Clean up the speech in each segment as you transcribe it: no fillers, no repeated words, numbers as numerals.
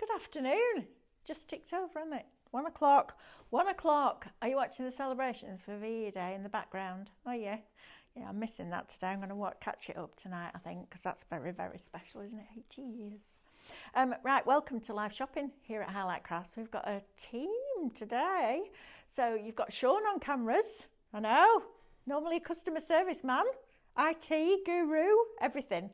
Good afternoon. Just ticked over, hasn't it? 1 o'clock. 1 o'clock. Are you watching the celebrations for VE Day in the background? Oh, yeah. Yeah, I'm missing that today. I'm going to catch it up tonight, I think, because that's very, very special, isn't it? 80 years. Right, welcome to live shopping here at Highlight Crafts. We've got a team today. So you've got Sean on cameras. I know. Normally a customer service man, IT guru, everything.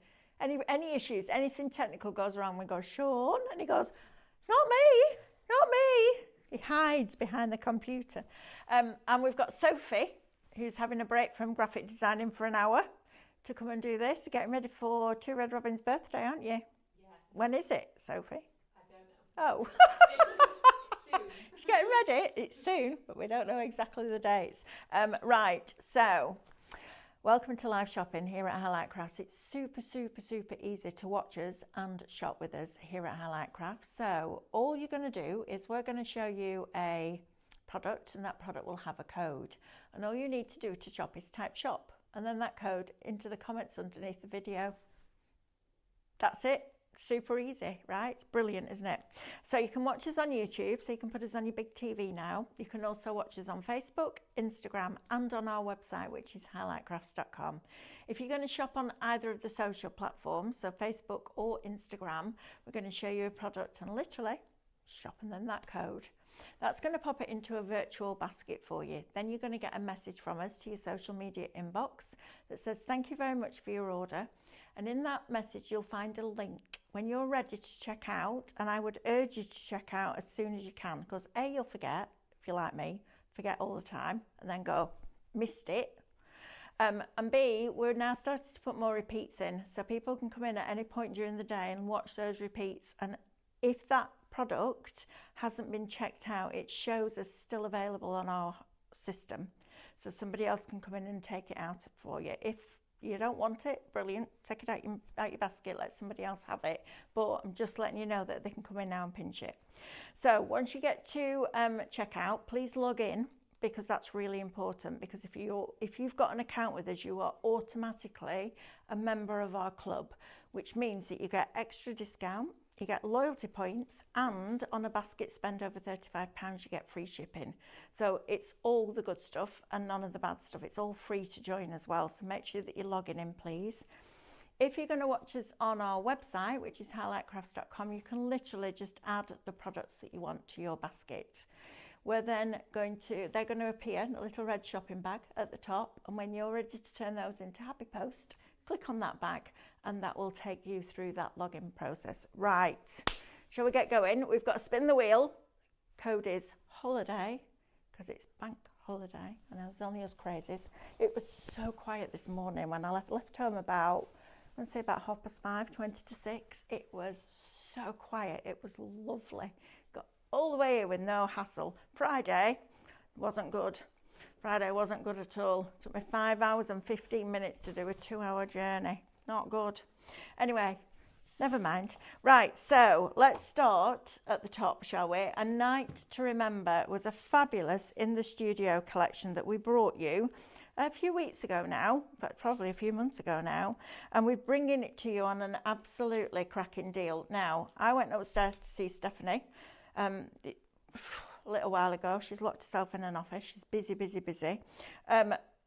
Any issues, anything technical goes wrong, we go, Sean, and he goes, it's not me, not me. He hides behind the computer. And we've got Sophie, who's having a break from graphic designing for an hour to come and do this. You're getting ready for Two Red Robin's birthday, aren't you? Yeah. When is it, Sophie? I don't Oh. know. It's soon. She's getting ready. It's soon, but we don't know exactly the dates. Right, so welcome to live shopping here at Highlight Crafts. It's super, super, super easy to watch us and shop with us here at Highlight Crafts. So all you're going to do is we're going to show you a product, and that product will have a code. And all you need to do to shop is type shop and then that code into the comments underneath the video. That's it. Super easy, right? It's brilliant, isn't it? So you can watch us on YouTube, so you can put us on your big TV now. You can also watch us on Facebook, Instagram, and on our website, which is highlightcrafts.com. If you're going to shop on either of the social platforms, so Facebook or Instagram, we're going to show you a product and literally shop and then that code. That's going to pop it into a virtual basket for you. Then you're going to get a message from us to your social media inbox that says, thank you very much for your order. And in that message, you'll find a link. When you're ready to check out, and I would urge you to check out as soon as you can, because A, you'll forget, if you're like me, forget all the time, and then go, missed it. And B, we're now starting to put more repeats in, so people can come in at any point during the day and watch those repeats. And if that product hasn't been checked out, it shows as still available on our system. So somebody else can come in and take it out for you. If you don't want it, brilliant, take it out your basket, let somebody else have it. But I'm just letting you know that they can come in now and pinch it. So once you get to checkout, please log in, because that's really important, because if you've got an account with us, you are automatically a member of our club, which means that you get extra discount, you get loyalty points, and on a basket spend over £35, you get free shipping. So it's all the good stuff and none of the bad stuff. It's all free to join as well. So make sure that you're logging in, please. If you're going to watch us on our website, which is highlightcrafts.com, you can literally just add the products that you want to your basket. They're going to appear in a little red shopping bag at the top. And when you're ready to turn those into Happy Post, click on that bag and that will take you through that login process. Right, shall we get going? We've got to spin the wheel. Code is holiday, because it's bank holiday. I know it's only us crazies. It was so quiet this morning when I left home about, I want to say about 5:30, 20 to 6. It was so quiet. It was lovely. Got all the way here with no hassle. Friday wasn't good. Friday wasn't good at all. Took me 5 hours and 15 minutes to do a 2-hour journey. Not good. Anyway, never mind. Right, so let's start at the top, shall we? A Night to Remember was a fabulous in the studio collection that we brought you a few weeks ago now, in fact, probably a few months ago now, and we're bringing it to you on an absolutely cracking deal. Now, I went upstairs to see Stephanie a little while ago. She's locked herself in an office. She's busy, busy, busy.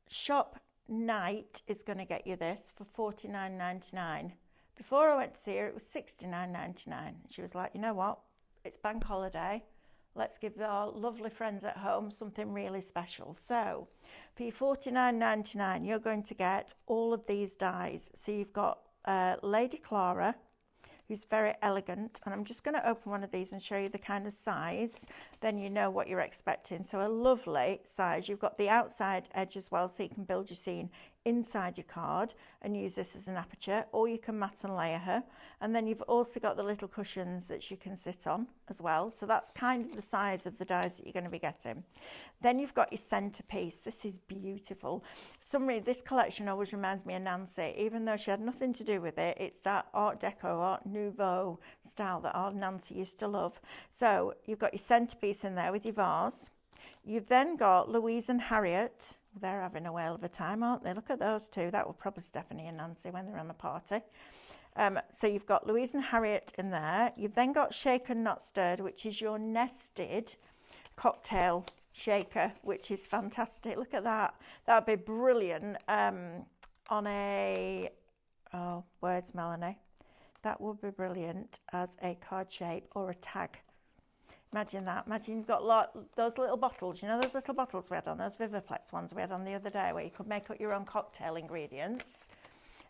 Shop Night is going to get you this for $49.99. Before I went to see her, it was $69.99. She was like, you know what? It's bank holiday. Let's give our lovely friends at home something really special. So for your $49.99, you're going to get all of these dies. So you've got Lady Clara, who's very elegant, and I'm just going to open one of these and show you the kind of size, then you know what you're expecting. So a lovely size. You've got the outside edge as well, so you can build your scene inside your card and use this as an aperture, or you can mat and layer her. And then you've also got the little cushions that you can sit on as well. So that's kind of the size of the dies that you're going to be getting. Then you've got your centerpiece. This is beautiful. This collection always reminds me of Nancy, even though she had nothing to do with it. It's that Art Deco, Art Nouveau style that our Nancy used to love. So you've got your centerpiece in there with your vase. You've then got Louise and Harriet. They're having a whale of a time, aren't they? Look at those two. That were probably Stephanie and Nancy when they're on a party. So you've got Louise and Harriet in there. You've then got Shaken Not Stirred, which is your nested cocktail shaker, which is fantastic. Look at that. That would be brilliant on a, oh, words, Melanie. That would be brilliant as a card shape or a tag. Imagine that. Imagine you've got those little bottles. You know those little bottles we had on, those Vivaplex ones we had on the other day, where you could make up your own cocktail ingredients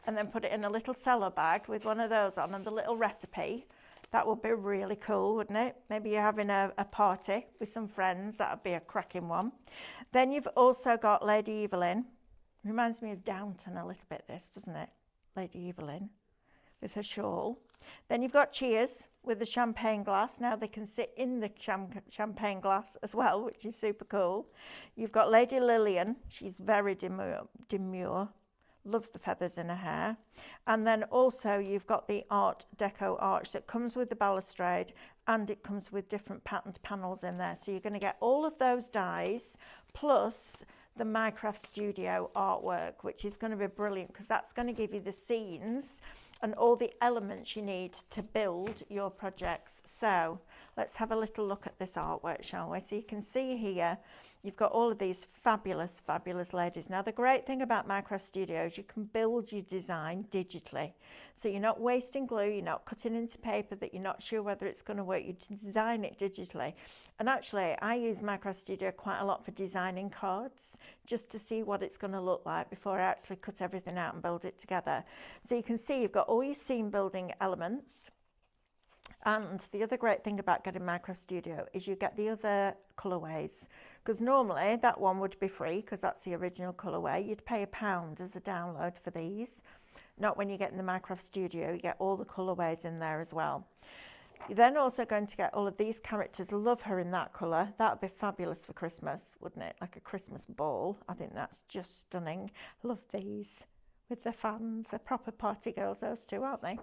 and then put it in a little cello bag with one of those on and the little recipe. That would be really cool, wouldn't it? Maybe you're having a party with some friends. That would be a cracking one. Then you've also got Lady Evelyn. Reminds me of Downton a little bit, this, doesn't it? Lady Evelyn with her shawl. Then you've got Cheers with the champagne glass. Now they can sit in the champagne glass as well, which is super cool. You've got Lady Lillian. She's very demure. Loves the feathers in her hair. And then also you've got the Art Deco arch that comes with the balustrade, and it comes with different patterned panels in there. So you're going to get all of those dies plus the Minecraft Studio artwork, which is going to be brilliant because that's going to give you the scenes and all the elements you need to build your projects. So let's have a little look at this artwork, shall we? So you can see here, you've got all of these fabulous, fabulous ladies. Now, the great thing about Minecraft Studio is you can build your design digitally. So you're not wasting glue, you're not cutting into paper that you're not sure whether it's going to work. You design it digitally. And actually, I use Minecraft Studio quite a lot for designing cards, just to see what it's going to look like before I actually cut everything out and build it together. So you can see you've got all your scene building elements. And the other great thing about getting Minecraft Studio is you get the other colourways, because normally that one would be free because that's the original colourway. You'd pay £1 as a download for these. Not when you get in the Minecraft Studio, you get all the colourways in there as well. You're then also going to get all of these characters. Love her in that colour. That would be fabulous for Christmas, wouldn't it? Like a Christmas ball. I think that's just stunning. Love these with the fans. They're proper party girls, those two, aren't they?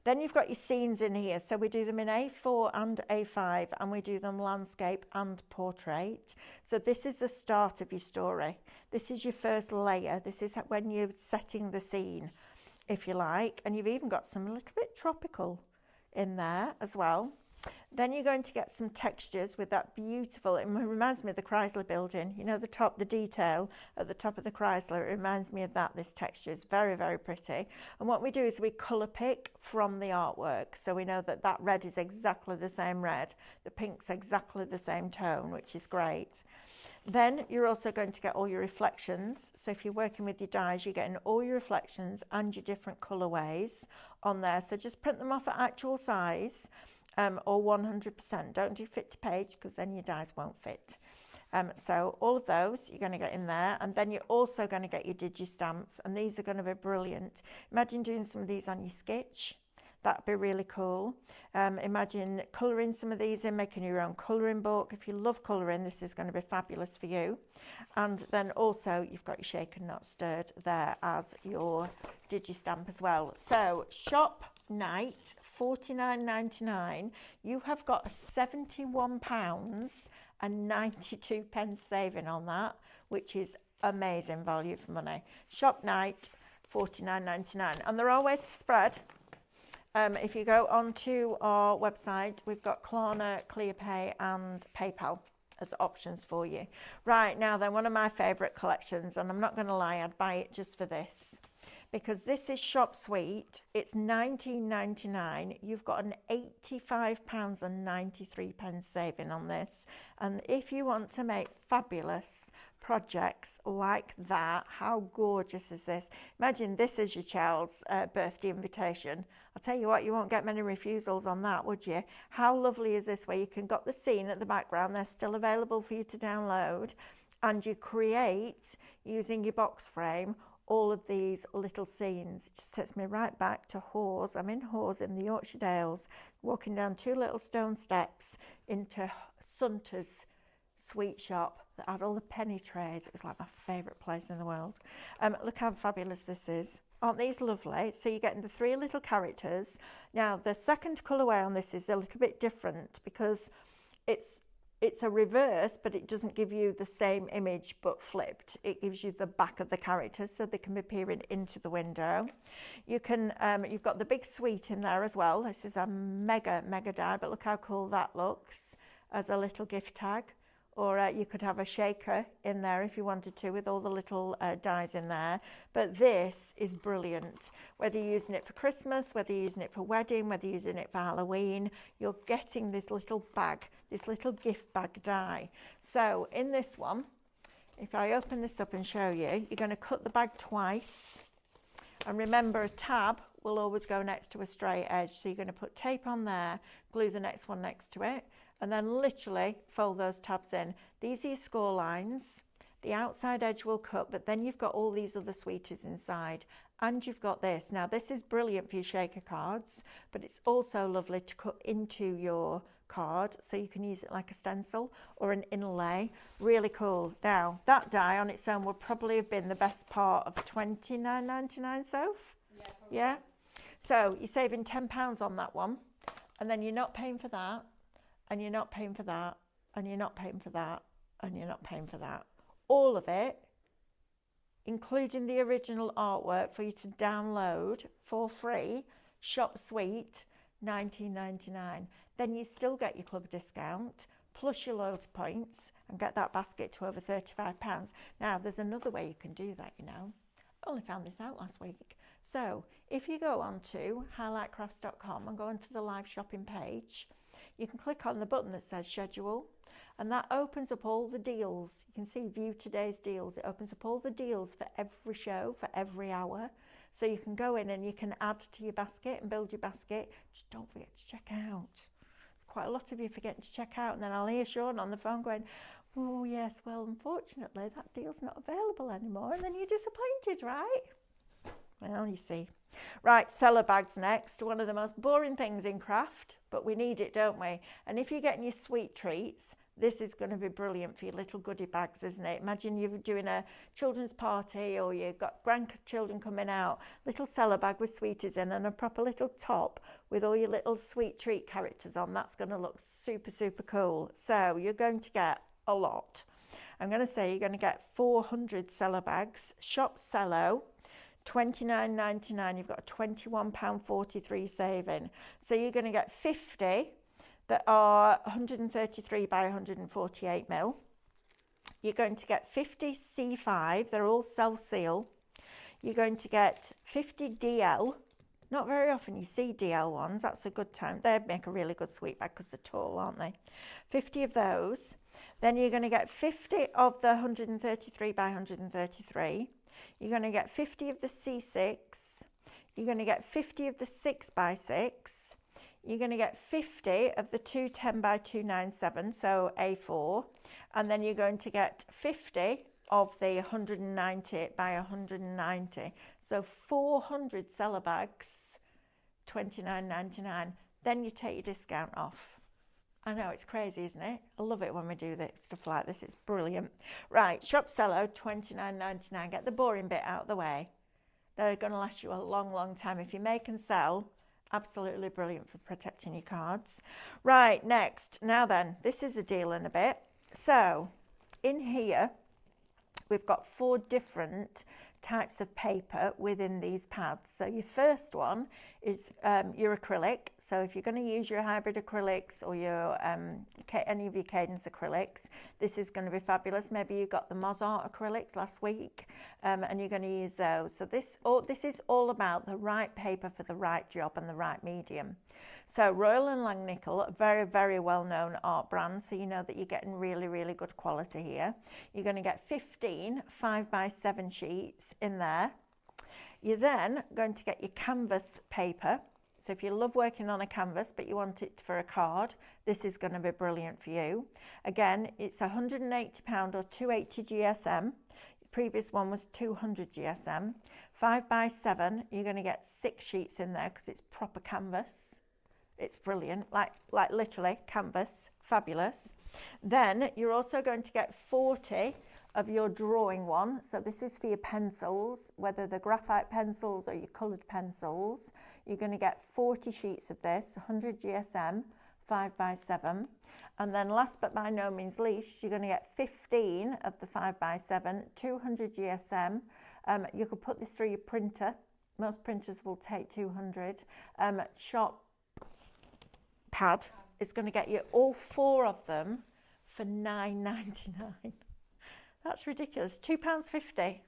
Then you've got your scenes in here. So we do them in A4 and A5, and we do them landscape and portrait. So this is the start of your story. This is your first layer. This is when you're setting the scene, if you like. And you've even got some a little bit tropical in there as well. Then you're going to get some textures with that beautiful, it reminds me of the Chrysler building, you know, the detail at the top of the Chrysler, it reminds me of that. This texture is very, very pretty. And what we do is we colour pick from the artwork. So we know that that red is exactly the same red, the pink's exactly the same tone, which is great. Then you're also going to get all your reflections. So if you're working with your dies, you're getting all your reflections and your different colourways on there. So just print them off at actual size. Or 100%. Don't do fit to page because then your dies won't fit. So all of those you're going to get in there, and then you're also going to get your digi-stamps, and these are going to be brilliant. Imagine doing some of these on your sketch. That'd be really cool. Imagine colouring some of these in, making your own colouring book. If you love colouring, this is going to be fabulous for you. And then also you've got your Shaken Not Stirred there as your digi-stamp as well. So shop night, £49.99. You have got a £71 and 92 pence saving on that, which is amazing value for money. Shop night, £49.99. And there are ways to spread. If you go onto our website, we've got Klarna, ClearPay and PayPal as options for you. Right, now then, one of my favourite collections, and I'm not going to lie, I'd buy it just for this, because this is Shop Suite. It's £19.99. You've got an £85 and 93 pence saving on this. And if you want to make fabulous projects like that, how gorgeous is this? Imagine this is your child's birthday invitation. I'll tell you what, you won't get many refusals on that, would you? How lovely is this, where you can got the scene at the background, they're still available for you to download, and you create, using your box frame, all of these little scenes. It just takes me right back to Hawes. I'm in Hawes in the Yorkshire Dales, walking down two little stone steps into Sunter's sweet shop that had all the penny trays. It was like my favourite place in the world. Look how fabulous this is. Aren't these lovely? So you're getting the three little characters. Now the second colourway on this is a little bit different because it's it's a reverse, but it doesn't give you the same image but flipped. It gives you the back of the characters so they can be peering into the window. You can, you've got the big suite in there as well. This is a mega die, but look how cool that looks as a little gift tag. Or you could have a shaker in there if you wanted to, with all the little dies in there. But this is brilliant. Whether you're using it for Christmas, whether you're using it for wedding, whether you're using it for Halloween, you're getting this little bag, this little gift bag die. So in this one, if I open this up and show you, you're going to cut the bag twice. And remember, a tab will always go next to a straight edge. So you're going to put tape on there, glue the next one next to it, and then literally fold those tabs in. These are your score lines. The outside edge will cut, but then you've got all these other sweeties inside, and you've got this. Now this is brilliant for your shaker cards, but it's also lovely to cut into your card, so you can use it like a stencil or an inlay. Really cool. Now that die on its own would probably have been the best part of $29.99, Soph? Yeah, probably. Yeah. So you're saving £10 on that one, and then you're not paying for that, and you're not paying for that, and you're not paying for that, and you're not paying for that. All of it, including the original artwork for you to download for free, Shop Suite, $19.99. Then you still get your club discount, plus your loyalty points, and get that basket to over £35. Now, there's another way you can do that, you know. I only found this out last week. So, if you go on to highlightcrafts.com and go onto the live shopping page, you can click on the button that says schedule, and that opens up all the deals. You can see view today's deals. It opens up all the deals for every show, for every hour. So you can go in and you can add to your basket and build your basket. Just don't forget to check out. There's quite a lot of you forgetting to check out, and then I'll hear Sean on the phone going, oh yes, well unfortunately that deal's not available anymore, and then you're disappointed, right? Well, you see. Right, seller bags next. One of the most boring things in craft, but we need it, don't we? And if you're getting your sweet treats, this is going to be brilliant for your little goodie bags, isn't it? Imagine you're doing a children's party, or you've got grandchildren coming out, little seller bag with sweeties in, and a proper little top with all your little sweet treat characters on. That's going to look super, super cool. So you're going to get a lot. I'm going to say you're going to get 400 seller bags. Shop Cello, $29.99. You've got a £21.43 saving. So you're going to get 50 that are 133 by 148 mil. You're going to get 50 C5. They're all self-seal. You're going to get 50 DL. Not very often you see DL ones. That's a good time. They make a really good sweet bag because they're tall, aren't they? 50 of those. Then you're going to get 50 of the 133 by 133. You're going to get 50 of the C6. You're going to get 50 of the 6 by 6. You're going to get 50 of the 210 by 297, so A4. And then you're going to get 50 of the 190 by 190. So 400 seller bags, $29.99. Then you take your discount off. I know, it's crazy, isn't it? I love it when we do stuff like this. It's brilliant. Right, Shop Cello, $29.99. Get the boring bit out of the way. They're going to last you a long, long time. If you make and sell, absolutely brilliant for protecting your cards. Right, next. Now then, this is a deal in a bit. So, in here, we've got 4 different types of paper within these pads. So your first one is your acrylic. So if you're going to use your hybrid acrylics or your any of your Cadence acrylics, this is going to be fabulous. Maybe you got the Mozart acrylics last week and you're going to use those. So this is all about the right paper for the right job and the right medium. So Royal and Langnickel, a very, very well-known art brand, so you know that you're getting really, really good quality here. You're going to get 15 5x7 sheets in there. You're then going to get your canvas paper. So if you love working on a canvas but you want it for a card, this is going to be brilliant for you. Again, it's £180 or 280 GSM. The previous one was 200 GSM. 5x7, you're going to get 6 sheets in there because it's proper canvas. It's brilliant, like literally canvas, fabulous. Then you're also going to get 40 of your drawing one. So this is for your pencils, whether they're graphite pencils or your coloured pencils. You're going to get 40 sheets of this, 100 GSM, 5x7. And then last but by no means least, you're going to get 15 of the 5x7, 200 GSM. You could put this through your printer. Most printers will take 200. Shop pad is going to get you all 4 of them for £9.99. That's ridiculous. £2.50.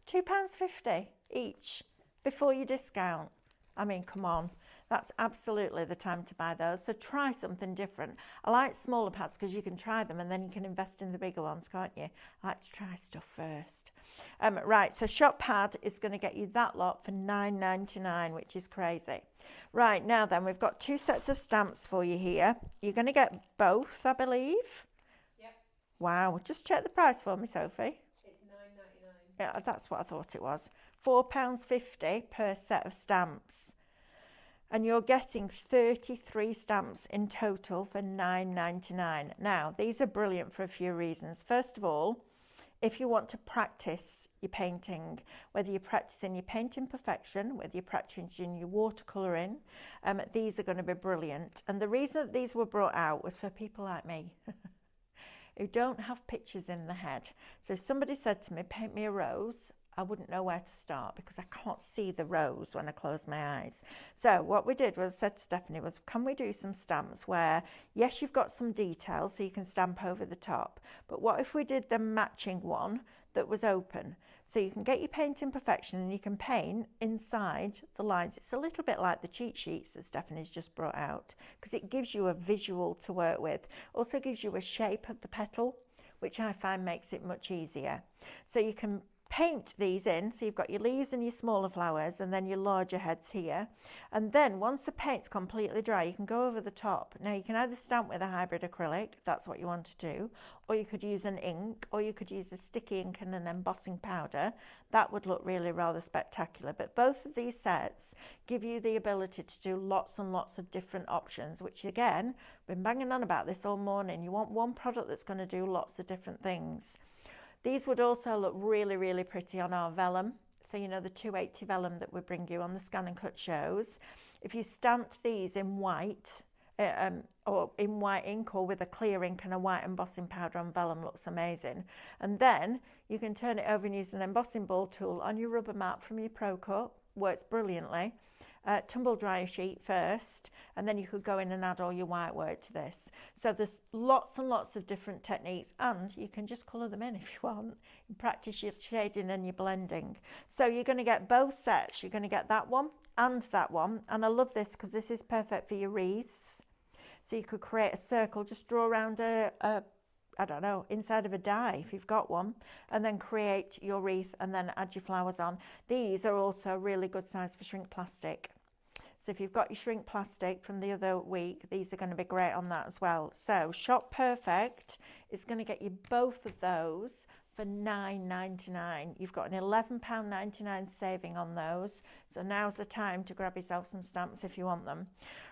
£2.50 each before your discount. I mean, come on. That's absolutely the time to buy those. So try something different. I like smaller pads because you can try them and then you can invest in the bigger ones, can't you? I like to try stuff first. Right, so Shop Pad is going to get you that lot for £9.99, which is crazy. Right, now then, we've got 2 sets of stamps for you here. You're going to get both, I believe. Yep. Wow, just check the price for me, Sophie. It's £9.99. Yeah, that's what I thought it was. £4.50 per set of stamps. And you're getting 33 stamps in total for £9.99. Now, these are brilliant for a few reasons. First of all, if you want to practice your painting, whether you're practicing your painting perfection, whether you're practicing your watercolouring, these are going to be brilliant. And the reason that these were brought out was for people like me who don't have pictures in the head. So if somebody said to me, paint me a rose, I wouldn't know where to start because I can't see the rose when I close my eyes. So what we did was, said to Stephanie, was can we do some stamps where, yes, you've got some details so you can stamp over the top, but what if we did the matching one that was open? So you can get your painting perfection and you can paint inside the lines. It's a little bit like the cheat sheets that Stephanie's just brought out because it gives you a visual to work with. Also gives you a shape of the petal, which I find makes it much easier. So you can paint these in, so you've got your leaves and your smaller flowers and then your larger heads here, and then once the paint's completely dry you can go over the top. Now you can either stamp with a hybrid acrylic, if that's what you want to do, or you could use an ink, or you could use a sticky ink and an embossing powder. That would look really rather spectacular, but both of these sets give you the ability to do lots and lots of different options, which again, we've been banging on about this all morning. You want one product that's going to do lots of different things. These would also look really, really pretty on our vellum. So, you know, the 280 vellum that we bring you on the Scan and Cut shows. If you stamped these in white, or in white ink or with a clear ink and a white embossing powder on vellum, looks amazing. And then you can turn it over and use an embossing ball tool on your rubber mat from your Pro Cut. Works brilliantly. Tumble dry a sheet first, and then you could go in and add all your white work to this. So there's lots and lots of different techniques, and you can just colour them in if you want and practice your shading and your blending. So you're going to get both sets. You're going to get that one and that one, and I love this because this is perfect for your wreaths. So you could create a circle, just draw around I don't know, inside of a die if you've got one, and then create your wreath and then add your flowers on. These are also really good size for shrink plastic. So if you've got your shrink plastic from the other week, these are going to be great on that as well. So Shop Perfect is going to get you both of those for £9.99. You've got an £11.99 saving on those. So now's the time to grab yourself some stamps if you want them.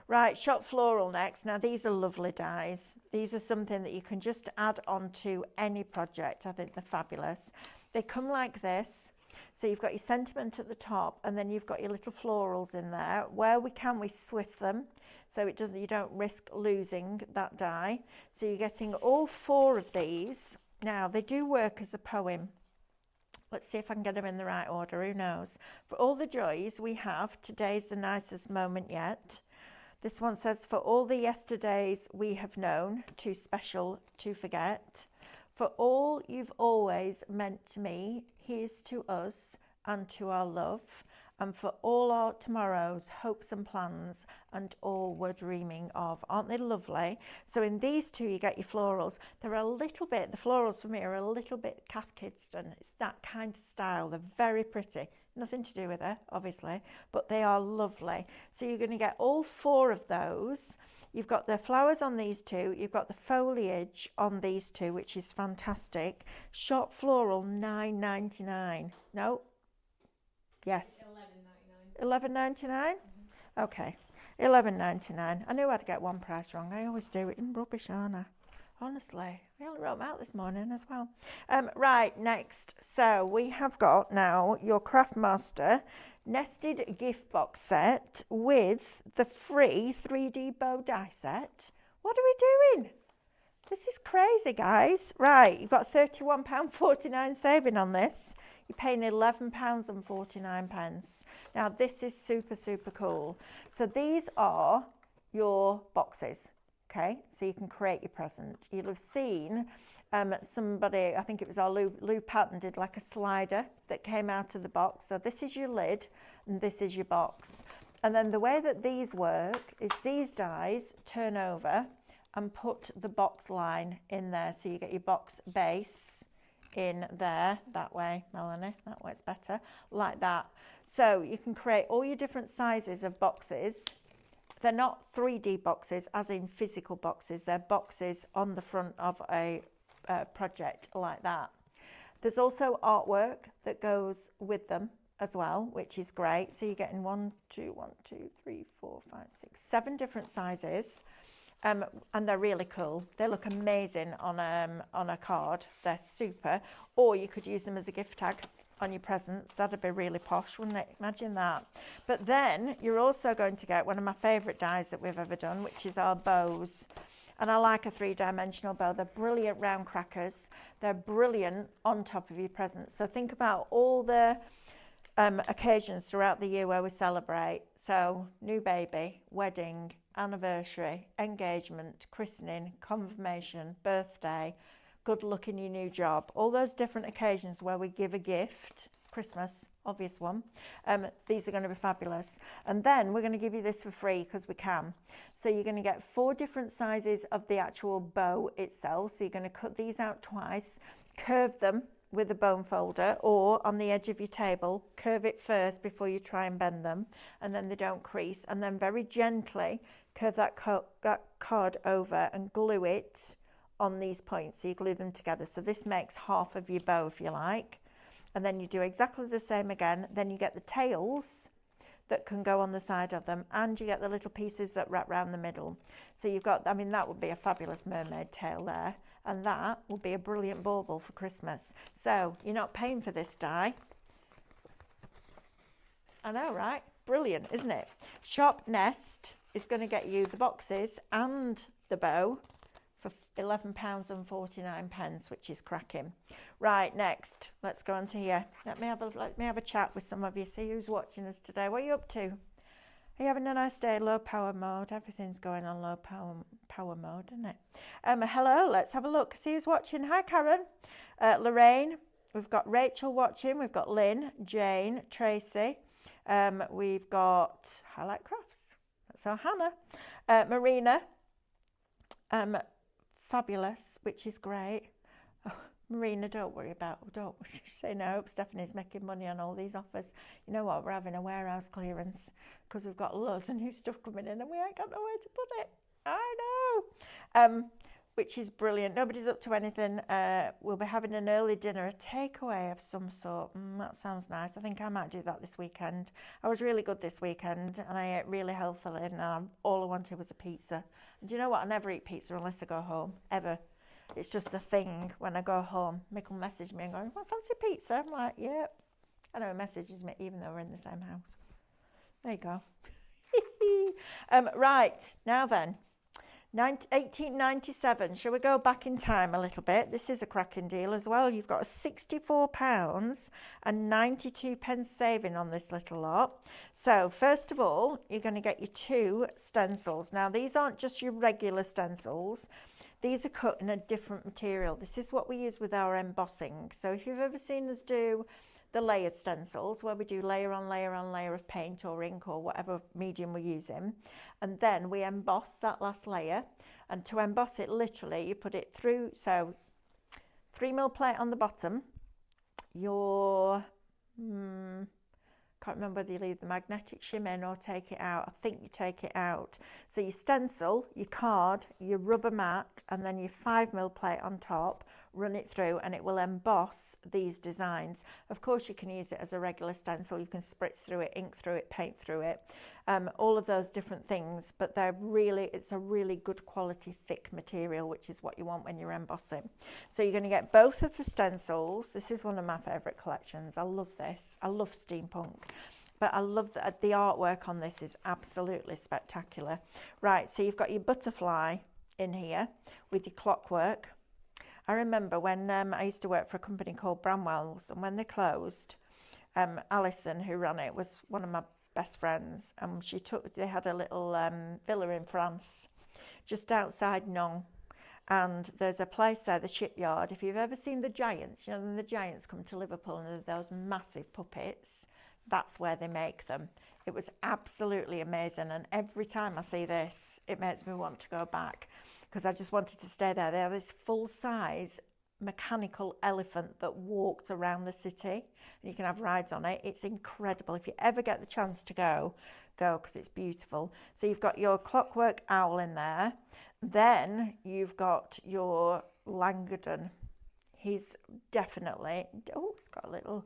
Right, Shop Floral next. Now these are lovely dies. These are something that you can just add on to any project. I think they're fabulous. They come like this. So you've got your sentiment at the top, and then you've got your little florals in there. Where we can, we swift them, so it doesn't, you don't risk losing that die. So you're getting all 4 of these. Now they do work as a poem. Let's see if I can get them in the right order, who knows. For all the joys we have, today's the nicest moment yet. This one says, for all the yesterdays we have known, too special to forget. For all you've always meant to me, here's to us and to our love. And for all our tomorrows, hopes and plans, and all we're dreaming of. Aren't they lovely? So in these 2, you get your florals. They're a little bit, the florals for me are a little bit Kath Kidston. It's that kind of style. They're very pretty. Nothing to do with her, obviously, but they are lovely. So you're going to get all 4 of those. You've got the flowers on these 2. You've got the foliage on these 2, which is fantastic. Shop Floral, £9.99. No? Yes. £11.99. £11.99? Okay. £11.99. I knew I'd get one price wrong. I always do. It's rubbish, aren't I? Honestly, I only wrote them out this morning as well. Right, next. So we have got now your Craftmaster nested gift box set with the free 3D bow die set. What are we doing? This is crazy, guys. Right, you've got £31.49 saving on this. You're paying £11.49. Now, this is super, super cool. So these are your boxes, okay? So you can create your present. You'll have seen somebody, I think it was our Lou Patton, did like a slider that came out of the box. So this is your lid and this is your box. And then the way that these work is these dies turn over and put the box line in there. So you get your box base in there, that way, Melanie, that way it's better, like that. So you can create all your different sizes of boxes. They're not 3D boxes, as in physical boxes. They're boxes on the front of a project like that. There's also artwork that goes with them as well, which is great. So you're getting 7 different sizes. And they're really cool. They look amazing on a card. They're super. Or you could use them as a gift tag on your presents. That'd be really posh, wouldn't it? Imagine that. But then you're also going to get one of my favourite dies that we've ever done, which is our bows. And I like a 3-dimensional bow. They're brilliant round crackers. They're brilliant on top of your presents. So think about all the occasions throughout the year where we celebrate. So new baby, wedding, anniversary, engagement, christening, confirmation, birthday, good luck in your new job, all those different occasions where we give a gift, Christmas, obvious one. These are going to be fabulous. And then we're going to give you this for free because we can. So you're going to get 4 different sizes of the actual bow itself. So you're going to cut these out twice, curve them with a bone folder or on the edge of your table, curve it first before you try and bend them, and then they don't crease, and then very gently curve that card over and glue it on these points. So you glue them together. So this makes half of your bow, if you like. And then you do exactly the same again. Then you get the tails that can go on the side of them, and you get the little pieces that wrap around the middle. So you've got, I mean, that would be a fabulous mermaid tail there, and that will be a brilliant bauble for Christmas. So you're not paying for this die. I know, right? Brilliant, isn't it? Shop Nest is going to get you the boxes and the bow for £11.49, which is cracking. Right, next, let's go on to here. Let me have a chat with some of you, see who's watching us today. What are you up to? Are you having a nice day? Low power mode. Everything's going on low power mode, isn't it? Hello, let's have a look. See who's watching. Hi, Karen. Lorraine. We've got Rachel watching. We've got Lynn, Jane, Tracy. We've got Highlight Crafts. So Hannah. Marina. Fabulous, which is great. Oh, Marina, don't say no. I hope Stephanie's making money on all these offers. You know what? We're having a warehouse clearance because we've got loads of new stuff coming in and we ain't got nowhere to put it. I know. Which is brilliant. Nobody's up to anything. We'll be having an early dinner, a takeaway of some sort. That sounds nice. I think I might do that this weekend. I was really good this weekend and I ate really healthily, and all I wanted was a pizza. And do you know what? I never eat pizza unless I go home, ever. It's just a thing when I go home. Mick will message me and go, "I fancy pizza." I'm like, "Yep." I know he messages me even though we're in the same house. There you go. Right, now then. 1897. Shall we go back in time a little bit? This is a cracking deal as well. You've got a £64.92 saving on this little lot. So first of all, you're going to get your 2 stencils. Now these aren't just your regular stencils. These are cut in a different material. This is what we use with our embossing. So if you've ever seen us do the layered stencils, where we do layer on layer on layer of paint or ink or whatever medium we're using, and then we emboss that last layer. And to emboss it, literally, you put it through, so 3mm plate on the bottom, your can't remember whether you leave the magnetic shim in or take it out. I think you take it out. So your stencil, your card, your rubber mat, and then your 5mm plate on top, run it through and it will emboss these designs. Of course, you can use it as a regular stencil. You can spritz through it, ink through it, paint through it, all of those different things. But it's a really good quality thick material, which is what you want when you're embossing. So you're going to get both of the stencils. This is one of my favourite collections. I love this. I love steampunk. But I love that the artwork on this is absolutely spectacular. Right, so you've got your butterfly in here with your clockwork. I remember when I used to work for a company called Bramwell's, and when they closed, Alison, who ran it, was one of my best friends, and they had a little villa in France, just outside Nong. And there's a place there, the Shipyard. If you've ever seen the Giants, you know, when the Giants come to Liverpool and those massive puppets, that's where they make them. It was absolutely amazing. And every time I see this, it makes me want to go back because I just wanted to stay there. They have this full-size mechanical elephant that walks around the city, and you can have rides on it. It's incredible. If you ever get the chance to go because it's beautiful. So you've got your clockwork owl in there. Then you've got your Langdon. He's definitely, oh, he's got a little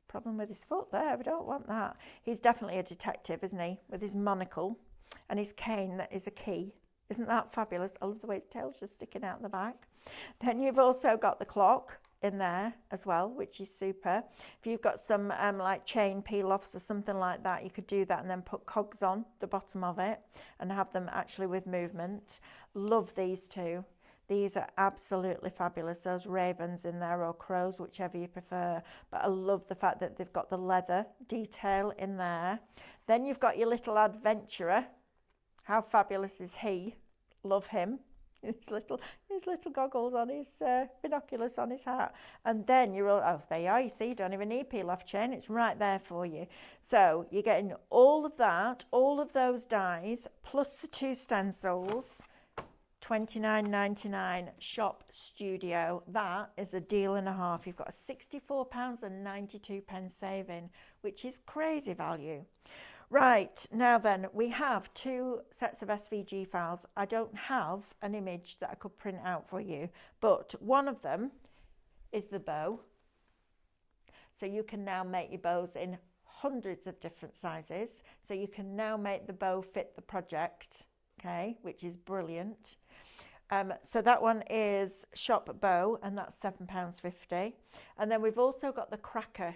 problem with his foot there. We don't want that. He's definitely a detective, isn't he? With his monocle and his cane that is a key. Isn't that fabulous? I love the way his tail's just sticking out the back. Then you've also got the clock in there as well, which is super. If you've got some like chain peel-offs or something like that, you could do that and then put cogs on the bottom of it and have them actually with movement. Love these two. These are absolutely fabulous. Those ravens in there, or crows, whichever you prefer. But I love the fact that they've got the leather detail in there. Then you've got your little adventurer. How fabulous is he? Love him. His little goggles on his binoculars on his hat. And then you're all, oh, there you are. You see, you don't even need peel off chain. It's right there for you. So you're getting all of that, all of those dies, plus the 2 stencils. £29.99 Shop Studio. That is a deal and a half. You've got a £64.92 saving, which is crazy value. Right, now then, we have 2 sets of SVG files. I don't have an image that I could print out for you, but one of them is the bow. So you can now make your bows in hundreds of different sizes. So you can now make the bow fit the project, okay, which is brilliant. So that one is Shop Bow, and that's £7.50. And then we've also got the cracker,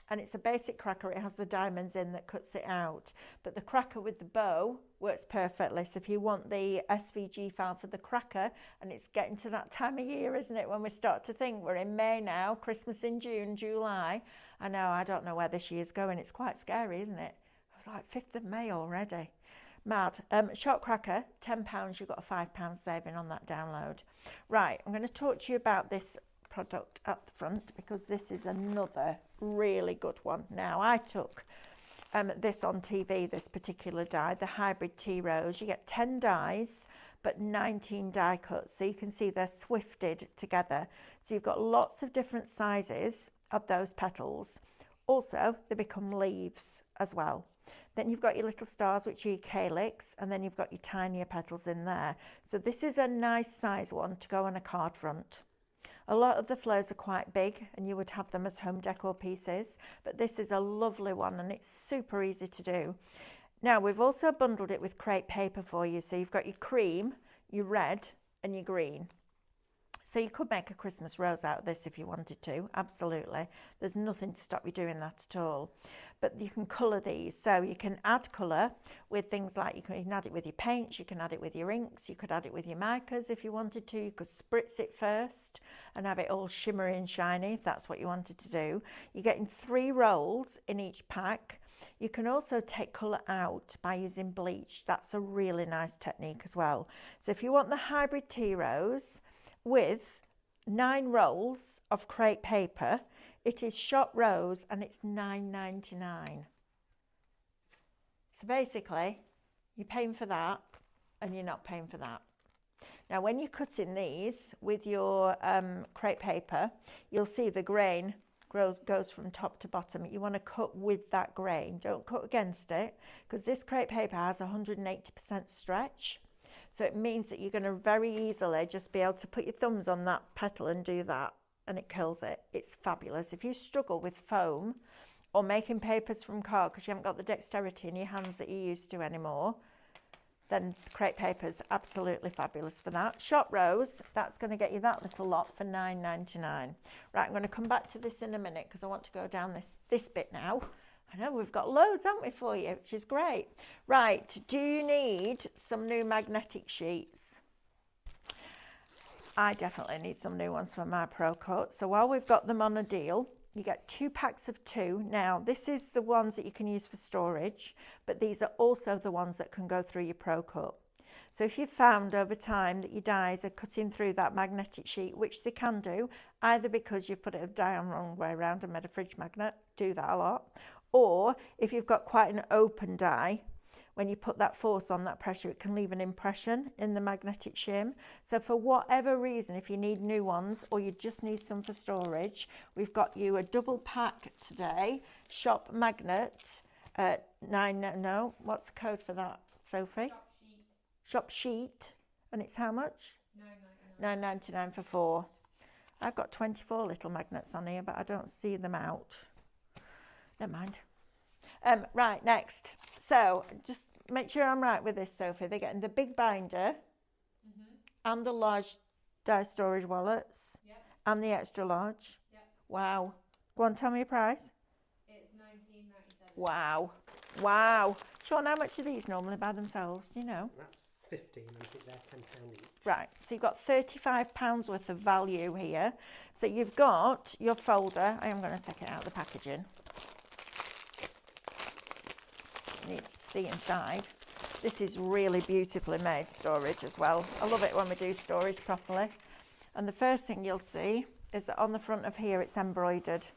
and it's a basic cracker. It has the diamonds in that cuts it out, but the cracker with the bow works perfectly. So if you want the SVG file for the cracker, and it's getting to that time of year, isn't it, when we start to think we're in May now, Christmas in June, July. I know, I don't know where this year's going. It's quite scary, isn't it? It was like 5th of May already. Mad. Shot cracker, £10. You've got a £5 saving on that download. Right, I'm going to talk to you about this product up front because this is another really good one. Now, I took this on TV, this particular die, the hybrid tea rose. You get 10 dies, but 19 die cuts. So you can see they're swifted together. So you've got lots of different sizes of those petals. Also, they become leaves as well. Then you've got your little stars, which are your calyx, and then you've got your tinier petals in there. So this is a nice size one to go on a card front. A lot of the flowers are quite big, and you would have them as home decor pieces, but this is a lovely one, and it's super easy to do. Now, we've also bundled it with crepe paper for you. So you've got your cream, your red, and your green. So you could make a Christmas rose out of this if you wanted to, absolutely. There's nothing to stop you doing that at all. But you can colour these. So you can add colour with things like, you can add it with your paints, you can add it with your inks, you could add it with your micas if you wanted to. You could spritz it first and have it all shimmery and shiny if that's what you wanted to do. You're getting 3 rolls in each pack. You can also take colour out by using bleach. That's a really nice technique as well. So if you want the hybrid tea rose, with 9 rolls of crepe paper, it is Shop Rose and it's £9.99. So basically, you're paying for that and you're not paying for that. Now, when you're cutting these with your crepe paper, you'll see the grain goes from top to bottom. You want to cut with that grain. Don't cut against it because this crepe paper has 180% stretch. So it means that you're going to very easily just be able to put your thumbs on that petal and do that, and it kills it. It's fabulous. If you struggle with foam or making papers from card because you haven't got the dexterity in your hands that you used to anymore, then crepe paper is absolutely fabulous for that. Shop Rose, that's going to get you that little lot for £9.99. Right, I'm going to come back to this in a minute because I want to go down this bit now. I know, we've got loads, haven't we, for you, which is great. Right, do you need some new magnetic sheets? I definitely need some new ones for my Pro Cut. So while we've got them on a deal, you get 2 packs of 2. Now, this is the ones that you can use for storage, but these are also the ones that can go through your Pro Cut. So if you've found over time that your dies are cutting through that magnetic sheet, which they can do, either because you've put it down wrong way around and made a fridge magnet, do that a lot, or if you've got quite an open die, when you put that force on, that pressure, it can leave an impression in the magnetic shim. So for whatever reason, if you need new ones or you just need some for storage, we've got you a double pack today, shop magnet, what's the code for that, Sophie? Shop sheet, and it's how much? $9.99 for 4. I've got 24 little magnets on here, but I don't see them out. Never mind. Right, next. So just make sure I'm right with this, Sophie. They're getting the big binder and the large die storage wallets and the extra large. Yep. Wow. Go on, tell me your price. It's $19.97. Wow. Wow. Sean, how much are these normally by themselves? Do you know? That's 15, I think they're £10 each. Right, so you've got £35 worth of value here. So you've got your folder. I am going to take it out of the packaging. You need to see inside. This is really beautifully made storage as well. I love it when we do storage properly. And the first thing you'll see is that on the front of here it's embroidered.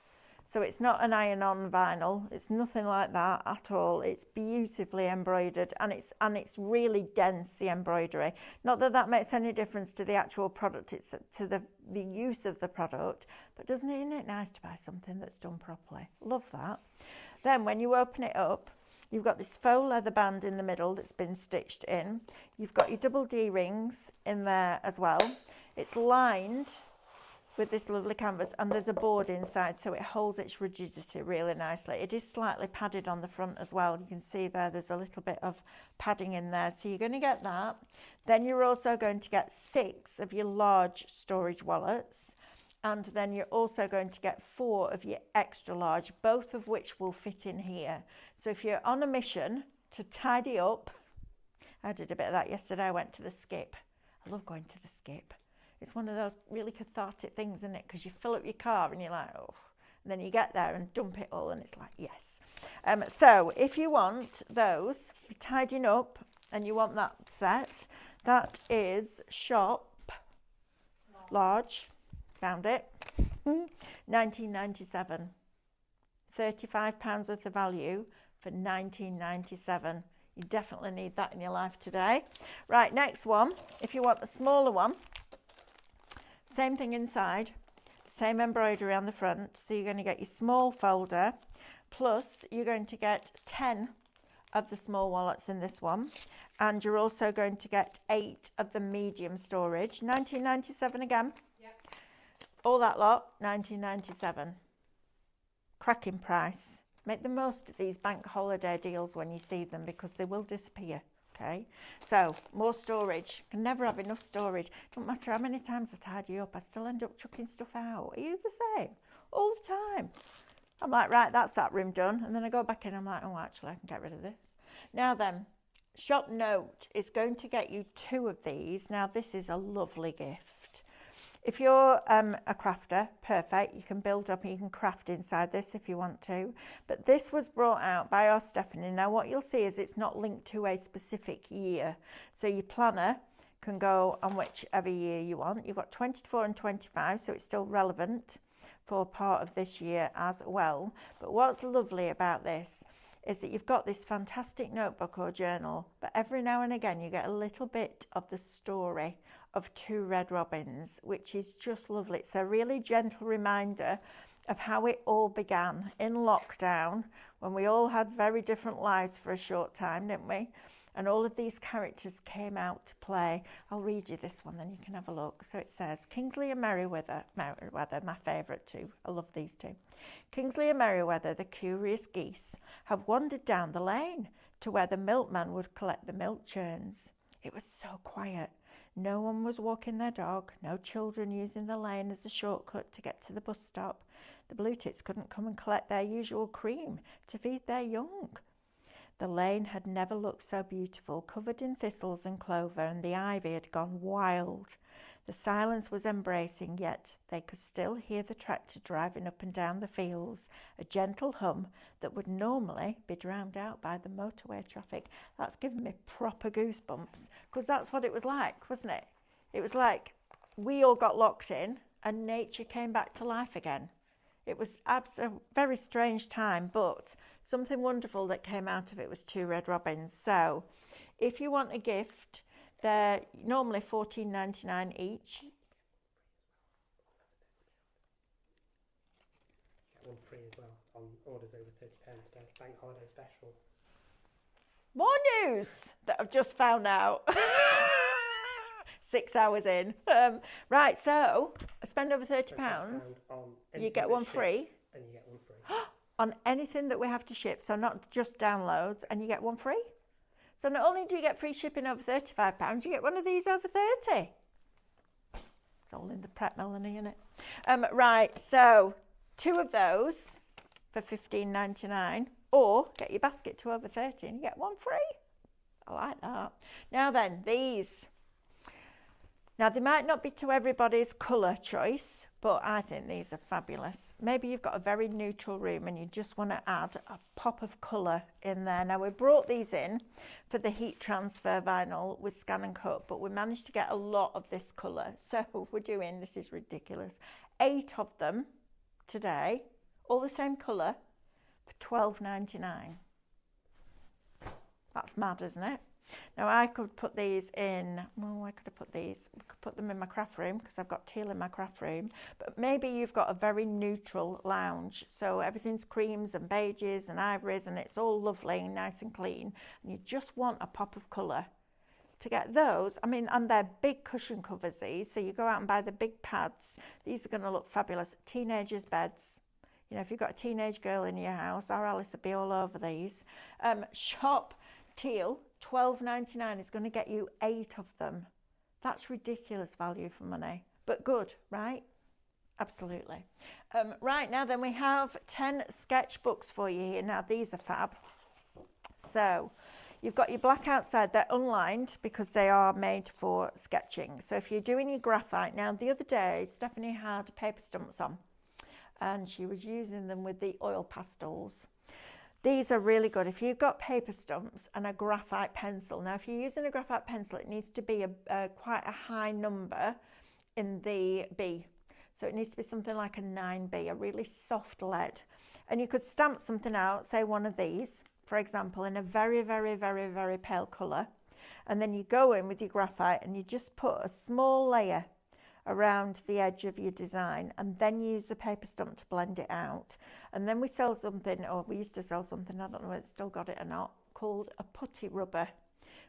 So it's not an iron-on vinyl. It's nothing like that at all. It's beautifully embroidered, and it's really dense, the embroidery. Not that that makes any difference to the actual product, it's to the use of the product, but isn't it nice to buy something that's done properly? Love that. Then when you open it up, you've got this faux leather band in the middle that's been stitched in. You've got your double D rings in there as well. It's lined with this lovely canvas, and there's a board inside, so it holds its rigidity really nicely. It is slightly padded on the front as well. You can see there's a little bit of padding in there, so you're going to get that. Then you're also going to get 6 of your large storage wallets, and then you're also going to get 4 of your extra large, both of which will fit in here. So if you're on a mission to tidy up, I did a bit of that yesterday. I went to the Skip. I love going to the Skip. It's one of those really cathartic things, isn't it? Because you fill up your car and you're like, oh, and then you get there and dump it all and it's like, yes. So if you want those, you're tidying up and you want that set, that is shop large, found it, $19.97. £35 worth of value for $19.97. You definitely need that in your life today. Right, next one, if you want the smaller one, same thing inside, same embroidery on the front. So you're going to get your small folder, plus you're going to get 10 of the small wallets in this one, and you're also going to get 8 of the medium storage. $19.97 again. Yep. All that lot, $19.97. Cracking price. Make the most of these bank holiday deals when you see them, because they will disappear. Okay, so more storage. Can never have enough storage. Don't matter how many times I tidy up, I still end up chucking stuff out. Are you the same? All the time. I'm like, right, that's that room done. And then I go back in, I'm like, oh, actually, I can get rid of this. Now then, Shop Note is going to get you 2 of these. Now, this is a lovely gift. If you're a crafter, perfect. You can build up and you can craft inside this if you want to. But this was brought out by our Stephanie. Now, what you'll see is it's not linked to a specific year. So your planner can go on whichever year you want. You've got 24 and 25, so it's still relevant for part of this year as well. But what's lovely about this is that you've got this fantastic notebook or journal, but every now and again you get a little bit of the story of 2 red robins, which is just lovely. It's a really gentle reminder of how it all began in lockdown, when we all had very different lives for a short time, didn't we? And all of these characters came out to play. I'll read you this one, then you can have a look. So it says, Kingsley and Merriweather, my favourite too. I love these 2. Kingsley and Merriweather, the curious geese, have wandered down the lane to where the milkman would collect the milk churns. It was so quiet. No one was walking their dog, no children using the lane as a shortcut to get to the bus stop. The blue tits couldn't come and collect their usual cream to feed their young. The lane had never looked so beautiful, covered in thistles and clover, and the ivy had gone wild. The silence was embracing, yet they could still hear the tractor driving up and down the fields, a gentle hum that would normally be drowned out by the motorway traffic. That's given me proper goosebumps, because that's what it was like, wasn't it? It was like we all got locked in and nature came back to life again. It was a very strange time, but something wonderful that came out of it was 2 red robins. So if you want a gift, they're normally $14.99 each. Get one free as well on orders over £30 today. Bank Holiday special. More news that I've just found out. 6 hours in. Right, so I spend over £30. You get one free. And you get one free. On anything that we have to ship, so not just downloads, and you get one free. So not only do you get free shipping over £35, you get one of these over 30. It's all in the prep, Melanie, isn't it? Right, so 2 of those for $15.99, or get your basket to over 30 and you get one free. I like that. Now then, these. Now, they might not be to everybody's colour choice, but I think these are fabulous. Maybe you've got a very neutral room and you just want to add a pop of colour in there. Now, we brought these in for the heat transfer vinyl with scan and cut, but we managed to get a lot of this colour. So we're doing, this is ridiculous, 8 of them today, all the same colour, for $12.99. That's mad, isn't it? Now I could put these in, well, where could I put these? I could put them in my craft room because I've got teal in my craft room, but maybe you've got a very neutral lounge, so everything's creams and beiges and ivories and it's all lovely and nice and clean, and you just want a pop of colour. To get those, I mean, and they're big cushion covers, these, so you go out and buy the big pads. These are going to look fabulous. Teenagers' beds. You know, if you've got a teenage girl in your house, our Alice will be all over these. Shop teal, $12.99 is going to get you 8 of them. That's ridiculous value for money, but good, right? Absolutely. Right, now then we have 10 sketchbooks for you here. Now these are fab. So you've got your black outside, they're unlined because they are made for sketching. So if you're doing your graphite, now the other day Stephanie had paper stumps on and she was using them with the oil pastels. These are really good if you've got paper stumps and a graphite pencil. Now, if you're using a graphite pencil, it needs to be quite a high number in the B. So it needs to be something like a 9B, a really soft lead. And you could stamp something out, say one of these, for example, in a very, very, very, very pale colour. And then you go in with your graphite and you just put a small layer around the edge of your design and then use the paper stump to blend it out. And then we sell something, or we used to sell something, I don't know if it's still got it or not, called a putty rubber,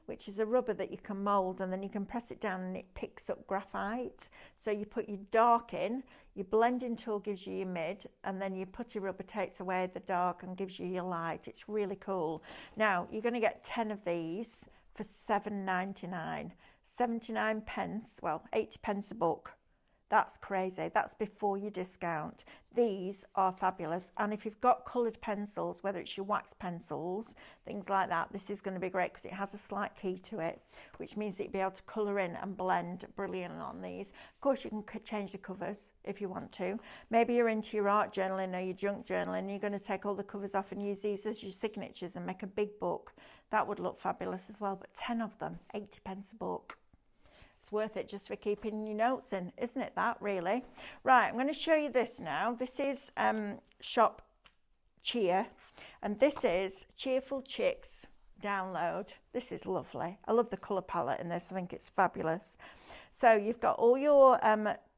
which is a rubber that you can mould and then you can press it down and it picks up graphite. So you put your dark in, your blending tool gives you your mid, and then your putty rubber takes away the dark and gives you your light. It's really cool. Now, you're going to get 10 of these for $7.99. 79 pence, well, 80 pence a book. That's crazy. That's before your discount. These are fabulous. And if you've got coloured pencils, whether it's your wax pencils, things like that, this is going to be great because it has a slight key to it, which means that you'll be able to colour in and blend brilliant on these. Of course, you can change the covers if you want to. Maybe you're into your art journaling or your junk journaling. You're going to take all the covers off and use these as your signatures and make a big book. That would look fabulous as well. But 10 of them, 80 pence a book. It's worth it just for keeping your notes in, isn't it, that really? Right, I'm going to show you this now. This is Shop Cheer, and this is Cheerful Chicks download. This is lovely. I love the colour palette in this. I think it's fabulous. So you've got all your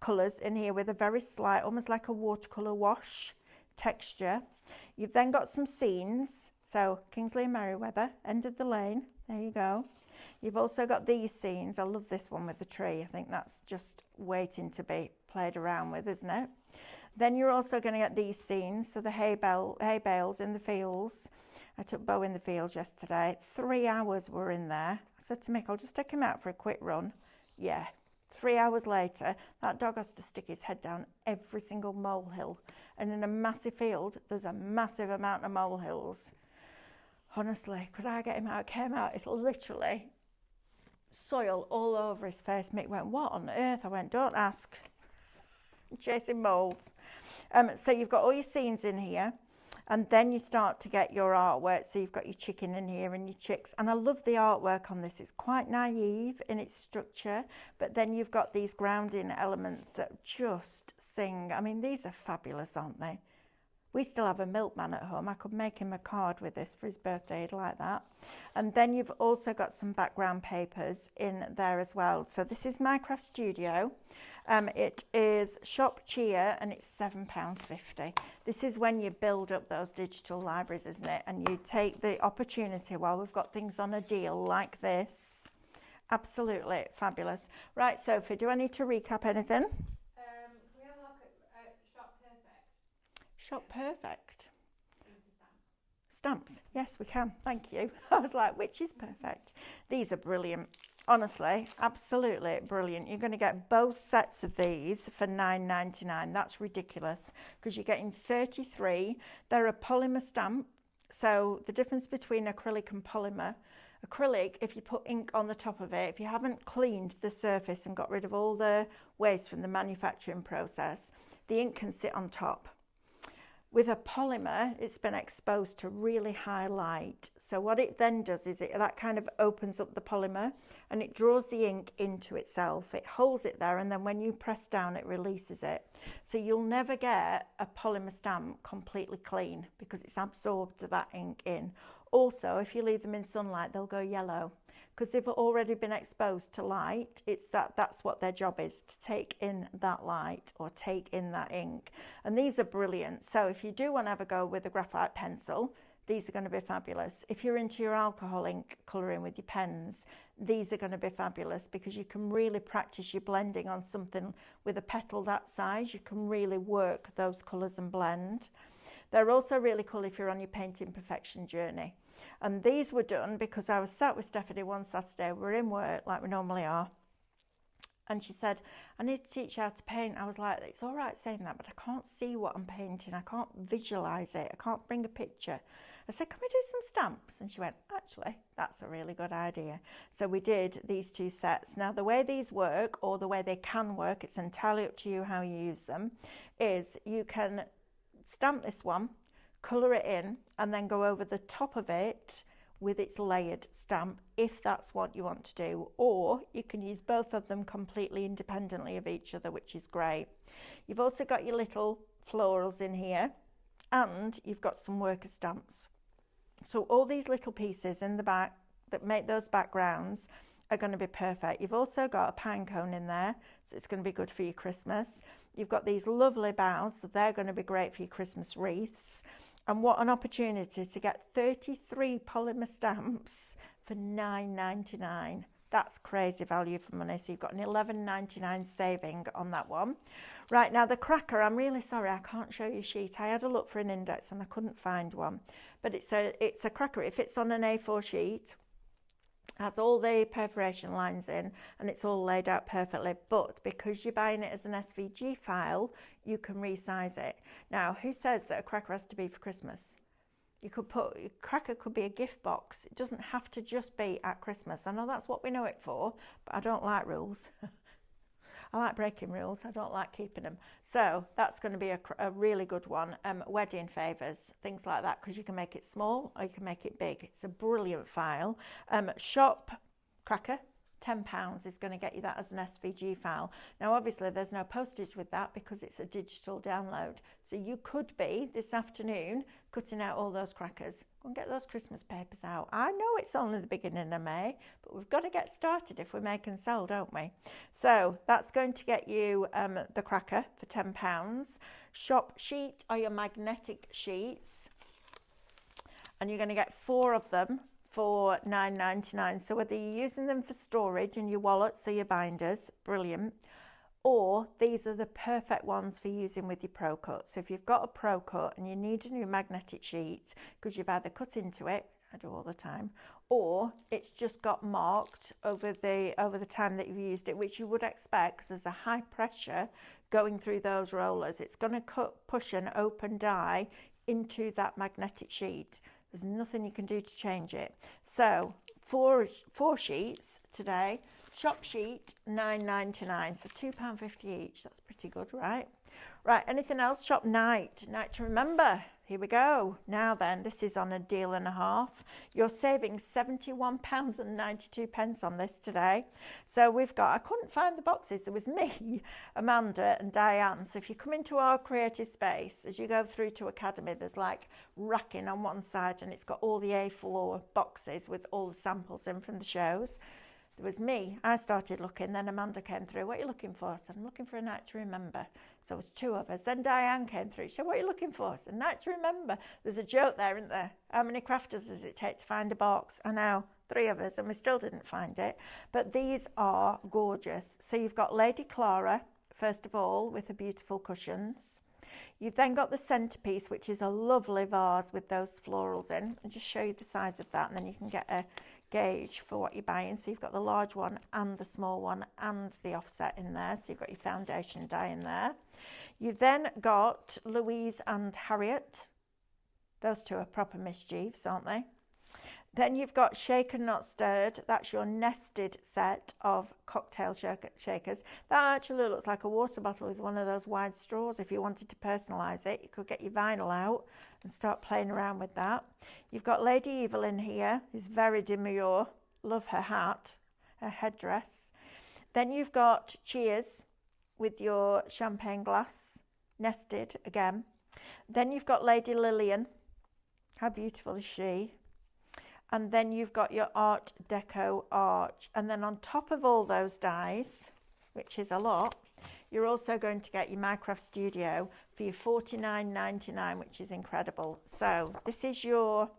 colours in here with a very slight, almost like a watercolour wash texture. You've then got some scenes. So Kingsley and Merriweather, End of the Lane. There you go. You've also got these scenes. I love this one with the tree. I think that's just waiting to be played around with, isn't it? Then you're also going to get these scenes. So the hay bales in the fields. I took Bo in the fields yesterday. 3 hours were in there. I said to Mick, I'll just take him out for a quick run. Yeah, 3 hours later, that dog has to stick his head down every single molehill. And in a massive field, there's a massive amount of molehills. Honestly, could I get him out? Came out, it's literally soil all over his face. Mick went, what on earth? I went, don't ask. Chasing moles. So you've got all your scenes in here, and then you start to get your artwork. So you've got your chicken in here and your chicks, and I love the artwork on this. It's quite naive in its structure, but then you've got these grounding elements that just sing. I mean, these are fabulous, aren't they? We still have a milkman at home. I could make him a card with this for his birthday. He'd like that. And then you've also got some background papers in there as well. So this is Minecraft Studio. It is shop cheer, and it's £7.50. This is when you build up those digital libraries, isn't it? And you take the opportunity while we've got things on a deal like this. Absolutely fabulous. Right, Sophie, do I need to recap anything? Can we have a look at Shop Perfect? Shop Perfect. Use the stamps. Stamps, yes, we can. Thank you. I was like, which is perfect? These are brilliant. Honestly, absolutely brilliant. You're going to get both sets of these for $9.99. That's ridiculous because you're getting 33. They're a polymer stamp. So the difference between acrylic and polymer, acrylic, if you put ink on the top of it, if you haven't cleaned the surface and got rid of all the waste from the manufacturing process, the ink can sit on top. With a polymer, it's been exposed to really high light. So what it then does is that kind of opens up the polymer and it draws the ink into itself. It holds it there, and then when you press down, it releases it. So you'll never get a polymer stamp completely clean because it's absorbed that ink in. Also, if you leave them in sunlight, they'll go yellow because they've already been exposed to light. That's what their job is, to take in that light or take in that ink. And these are brilliant. So if you do want to have a go with a graphite pencil, these are going to be fabulous. If you're into your alcohol ink colouring with your pens, these are going to be fabulous because you can really practice your blending on something with a petal that size. You can really work those colours and blend. They're also really cool if you're on your painting perfection journey. And these were done because I was sat with Stephanie one Saturday. We're in work like we normally are. And she said, I need to teach you how to paint. I was like, it's all right saying that, but I can't see what I'm painting. I can't visualise it. I can't bring a picture. I said, can we do some stamps? And she went, actually, that's a really good idea. So we did these two sets. Now, the way these work, or the way they can work, it's entirely up to you how you use them, is you can stamp this one, colour it in, and then go over the top of it with its layered stamp if that's what you want to do, or you can use both of them completely independently of each other, which is great. You've also got your little florals in here, and you've got some worker stamps. So all these little pieces in the back that make those backgrounds are going to be perfect. You've also got a pine cone in there, so it's going to be good for your Christmas. You've got these lovely boughs, so they're going to be great for your Christmas wreaths. And what an opportunity to get 33 polymer stamps for $9.99. That's crazy value for money. So you've got an $11.99 saving on that one. Right, now the cracker, I'm really sorry, I can't show you a sheet. I had a look for an index and I couldn't find one. But it's a cracker. It fits on an A4 sheet. Has all the perforation lines in, and it's all laid out perfectly, but because you're buying it as an SVG file, you can resize it. Now, who says that a cracker has to be for Christmas? You could put, a cracker could be a gift box. It doesn't have to just be at Christmas. I know that's what we know it for, but I don't like rules. I like breaking rules. I don't like keeping them. So that's going to be a really good one. Wedding favours, things like that, because you can make it small or you can make it big. It's a brilliant file. Shop cracker, £10 is going to get you that as an SVG file. Now, obviously, there's no postage with that because it's a digital download. So you could be, this afternoon, cutting out all those crackers. Go and get those Christmas papers out. I know it's only the beginning of May, but we've got to get started if we make and sell, don't we? So that's going to get you the cracker for £10. Shop sheet are your magnetic sheets. And you're going to get 4 of them for $9.99. So whether you're using them for storage in your wallets or your binders, brilliant, or these are the perfect ones for using with your Pro Cut. So if you've got a Pro Cut and you need a new magnetic sheet because you've either cut into it, I do all the time, or it's just got marked over the time that you've used it, which you would expect because there's a high pressure going through those rollers. It's going to push an open die into that magnetic sheet. There's nothing you can do to change it. So four sheets today. Shop sheet £9.99, so £2.50 each. That's pretty good, right? Right, anything else? Shop night to remember. Here we go. Now then, this is on a deal and a half. You're saving £71.92 on this today. So we've got, I couldn't find the boxes. There was me, Amanda and Diane. So if you come into our creative space, as you go through to Academy, there's like racking on one side and it's got all the A4 boxes with all the samples in from the shows. There was me. I started looking, then Amanda came through. What are you looking for? I said, I'm looking for a night to remember. So it was two of us. Then Diane came through. She said, what are you looking for? I said, night to remember. There's a joke there, isn't there? How many crafters does it take to find a box? I know, 3 of us, and we still didn't find it. But these are gorgeous. So you've got Lady Clara, first of all, with her beautiful cushions. You've then got the centerpiece, which is a lovely vase with those florals in. I'll just show you the size of that, and then you can get a gauge for what you're buying. So you've got the large one and the small one and the offset in there. So you've got your foundation die in there. You've then got Louise and Harriet. Those two are proper mischiefs, aren't they? Then you've got Shaken Not Stirred. That's your nested set of cocktail shakers. That actually looks like a water bottle with one of those wide straws. If you wanted to personalise it, you could get your vinyl out and start playing around with that. You've got Lady Evil in here, who's very demure. Love her hat, her headdress. Then you've got Cheers with your champagne glass, nested again. Then you've got Lady Lillian. How beautiful is she? And then you've got your Art Deco arch. And then on top of all those dies, which is a lot, you're also going to get your Minecraft Studio for your $49.99, which is incredible. So this is your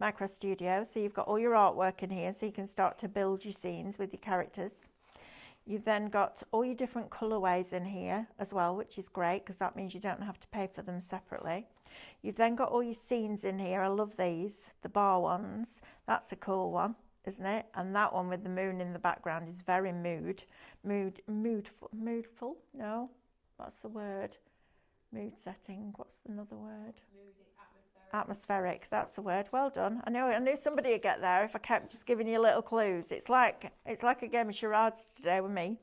Minecraft Studio. So you've got all your artwork in here, so you can start to build your scenes with your characters. You've then got all your different colourways in here as well, which is great because that means you don't have to pay for them separately. You've then got all your scenes in here. I love these, the bar ones. That's a cool one, isn't it? And that one with the moon in the background is very moodful. No, what's the word? Mood setting. What's another word? Moody, Atmospheric, that's the word. Well done. I knew somebody would get there if I kept just giving you little clues. It's like a game of charades today with me.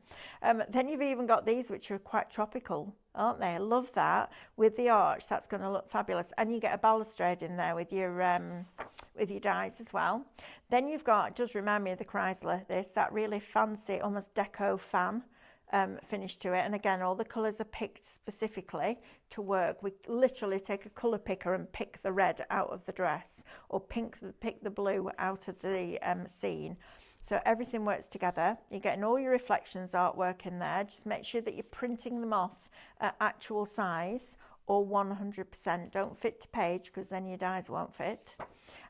Then you've even got these which are quite tropical, aren't they? I love that with the arch. That's going to look fabulous. And you get a balustrade in there with your dies as well. Then you've got, it does remind me of the Chrysler, that really fancy, almost deco fan finish to it. And again, all the colours are picked specifically to work. We literally take a colour picker and pick the red out of the dress, or pick the blue out of the scene. So everything works together. You're getting all your reflections artwork in there. Just make sure that you're printing them off at actual size or 100%. Don't fit to page because then your dies won't fit.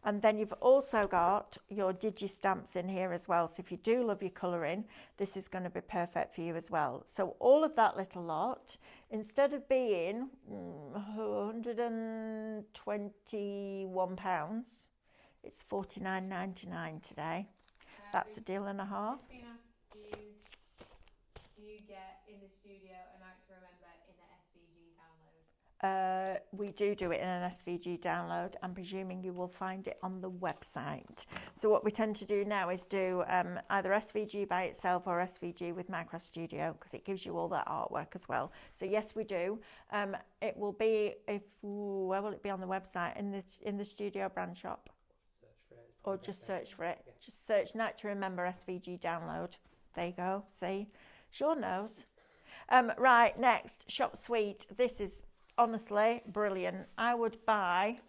And then you've also got your digi-stamps in here as well. So if you do love your colouring, this is going to be perfect for you as well. So all of that little lot, instead of being £121, it's $49.99 today. That's a deal and a half. Do you get in the studio a night to remember in the SVG download? We do it in an SVG download. I'm presuming you will find it on the website. So what we tend to do now is do either SVG by itself or SVG with Minecraft Studio, because it gives you all that artwork as well. So yes, we do. It will be, where will it be on the website? In the studio brand shop? Or just search for it. Yeah. Just search Night to Remember SVG download. There you go. See? Sure knows. Right, next, Shop Suite. This is honestly brilliant. I would buy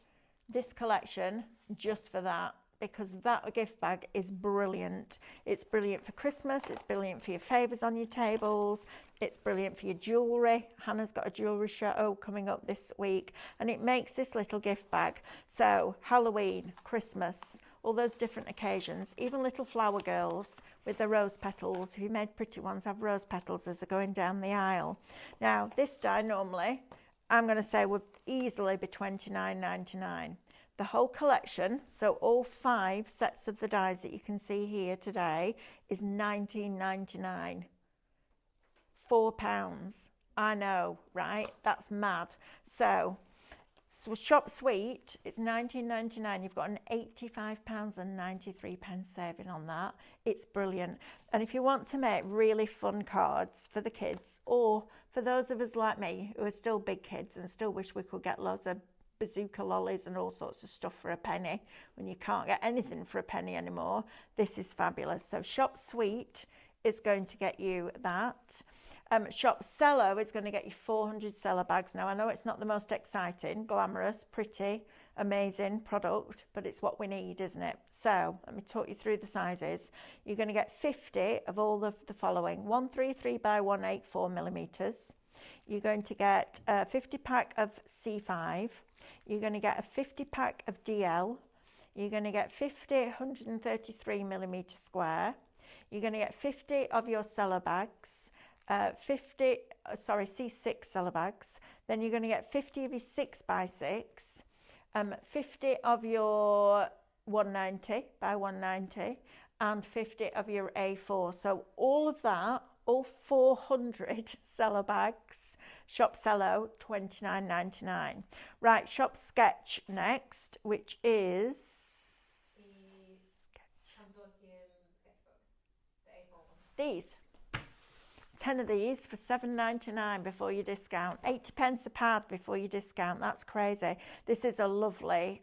this collection just for that, because that gift bag is brilliant. It's brilliant for Christmas. It's brilliant for your favours on your tables. It's brilliant for your jewellery. Hannah's got a jewellery show coming up this week, and it makes this little gift bag. So Halloween, Christmas, all those different occasions, even little flower girls with the rose petals. If you made pretty ones, have rose petals as they're going down the aisle. Now, this die normally, I'm going to say, would easily be $29.99. The whole collection, so all 5 sets of the dies that you can see here today, is £19.99. £4. I know, right? That's mad. So Shop Sweet, it's £19.99. You've got an £85.93 saving on that. It's brilliant. And if you want to make really fun cards for the kids, or for those of us like me who are still big kids and still wish we could get loads of bazooka lollies and all sorts of stuff for a penny when you can't get anything for a penny anymore, this is fabulous. So Shop Sweet is going to get you that. Shop Cello is going to get you 400 cello bags. Now, I know it's not the most exciting, glamorous, pretty, amazing product, but it's what we need, isn't it? So let me talk you through the sizes. You're going to get 50 of all of the following: 133 by 184 millimeters. You're going to get a 50 pack of C5. You're going to get a 50 pack of DL. You're going to get 50 133 millimeter square. You're going to get 50 of your cello bags. C6 cello bags. Then you're going to get 50 of your 6x6, 50 of your 190 by 190, and 50 of your A4. So all of that, all 400 cello bags, Shop Cello, £29.99. Right, Shop Sketch next, which is Consortium sketchbooks, the A4 one. these. 10 of these for £7.99 before you discount. 80p a pad before you discount. That's crazy. This is a lovely,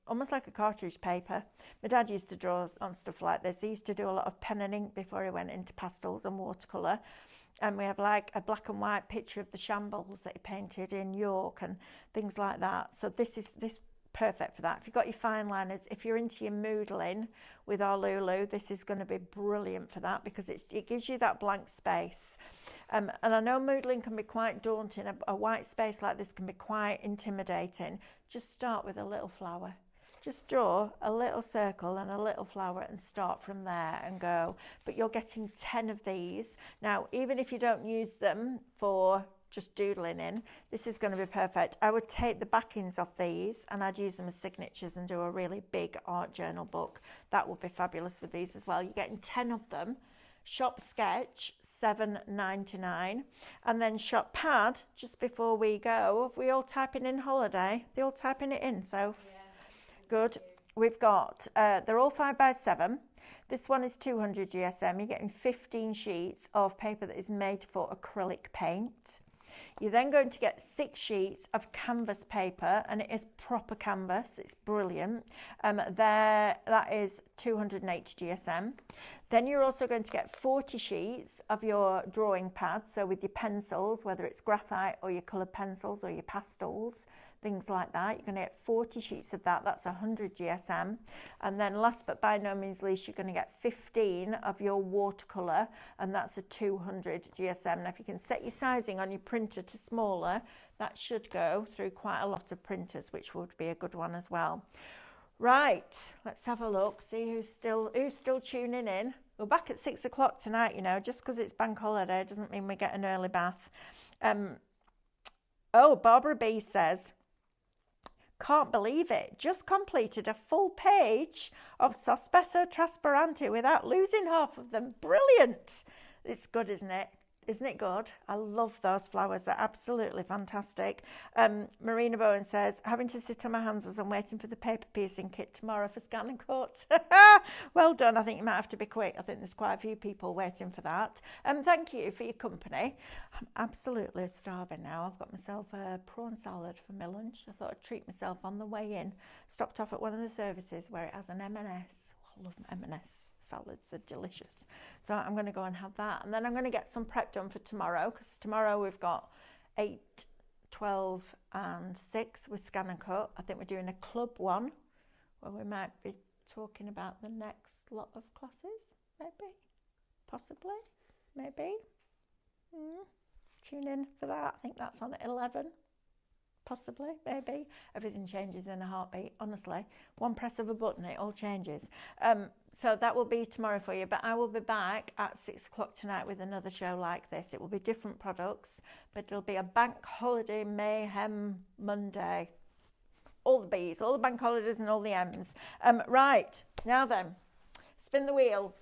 almost like a cartridge paper. My dad used to draw on stuff like this. He used to do a lot of pen and ink before he went into pastels and watercolour. And we have like a black and white picture of the shambles that he painted in York and things like that. So this perfect for that. If you've got your fine liners, if you're into your moodling with our Lulu, this is going to be brilliant for that, because it gives you that blank space. And I know moodling can be quite daunting. A white space like this can be quite intimidating. Just start with a little flower. Just draw a little circle and a little flower and start from there and go. But you're getting 10 of these. Now, even if you don't use them for just doodling in, this is going to be perfect. I would take the backings off these and I'd use them as signatures and do a really big art journal book. That would be fabulous with these as well. You're getting 10 of them. Shop Sketch, £7.99. And then Shop Pad, just before we go, we all typing in holiday. They're all typing it in, so Yeah. good. We've got, they're all 5x7. This one is 200 GSM. You're getting 15 sheets of paper that is made for acrylic paint. You're then going to get 6 sheets of canvas paper, and it is proper canvas. It's brilliant. That is 280 GSM. Then you're also going to get 40 sheets of your drawing pads, so with your pencils, whether it's graphite or your coloured pencils or your pastels, things like that. You're going to get 40 sheets of that. That's 100 GSM. And then last but by no means least, you're going to get 15 of your watercolour, and that's a 200 GSM. Now, if you can set your sizing on your printer to smaller, that should go through quite a lot of printers, which would be a good one as well. Right, let's have a look, see who's still tuning in. We're back at 6 o'clock tonight, you know, just because it's bank holiday doesn't mean we get an early bath. Barbara B says, can't believe it, just completed a full page of Sospeso Trasparente without losing half of them. Brilliant. It's good, isn't it? Isn't it good? I love those flowers. They're absolutely fantastic. Marina Bowen says, having to sit on my hands as I'm waiting for the paper piercing kit tomorrow for scan and cut. Well done. I think you might have to be quick. I think there's quite a few people waiting for that. Thank you for your company. I'm absolutely starving now. I've got myself a prawn salad for my lunch. I thought I'd treat myself on the way in. Stopped off at one of the services where it has an M&S. I love M&S. Salads are delicious, so I'm going to go and have that, and then I'm going to get some prep done for tomorrow, because tomorrow we've got 8, 12 and 6 with scan and cut. I think we're doing a club one where we might be talking about the next lot of classes, maybe, possibly, maybe. Tune in for that. I think that's on at 11. Possibly, maybe. Everything changes in a heartbeat, honestly. One press of a button, it all changes. So that will be tomorrow for you, but I will be back at 6 o'clock tonight with another show like this. It will be different products, but it'll be a bank holiday mayhem Monday. all the B's, all the bank holidays and all the M's. Right, now then, spin the wheel.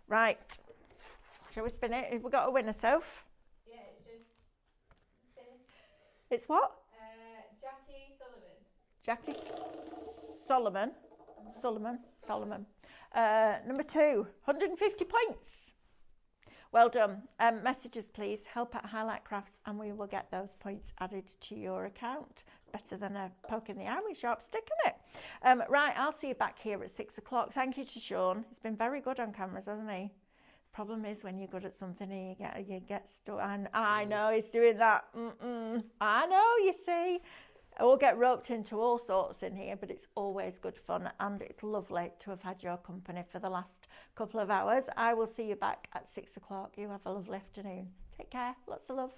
Right, shall we spin it? Have we got a winner, Soph? Yeah, it's just spinning. It's what? Jackie Sullivan. Jackie Solomon. Number 2, 150 points. Well done. Messages, please. help@highlightcrafts, and we will get those points added to your account. It's better than a poke in the eye with sharp stick, isn't it? Right, I'll see you back here at 6 o'clock. Thank you to Sean. He's been very good on cameras, hasn't he? Problem is when you're good at something and you get stuck. And I know he's doing that. I know, you see. We'll get roped into all sorts in here, but it's always good fun, and it's lovely to have had your company for the last couple of hours. I will see you back at 6 o'clock. You have a lovely afternoon. Take care. Lots of love.